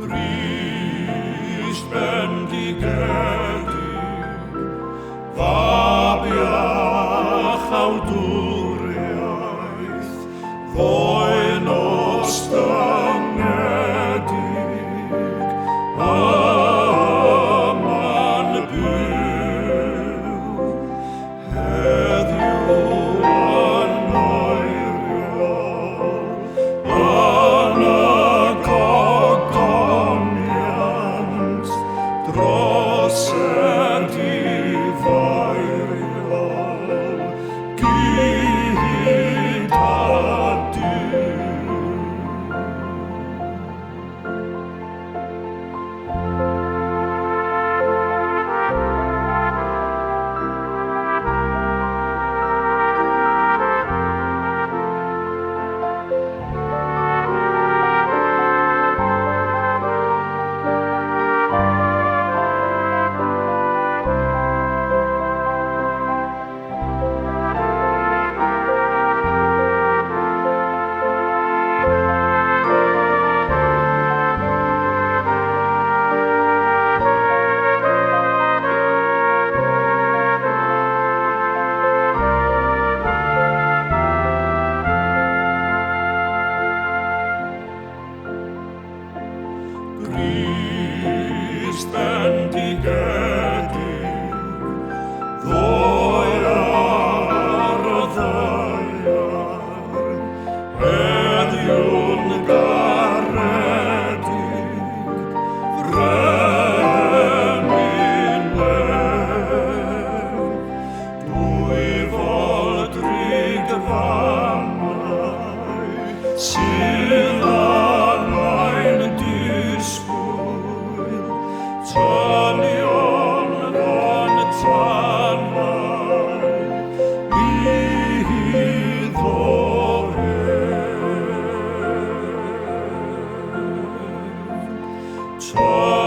Grist bendigedig, fabiach awdwriaeth, ddoi nos dangedig, aman byw, heddiw anoeriol, anagogoniant, dros y difairiol, gyd a Duw. Grist bendigedig, ddoi ar y ddaiar, heddiw'n garedig, fremin lef, dwy foldrig fannau, sydd anain disgwyl, talion fan tanau, iddo ef.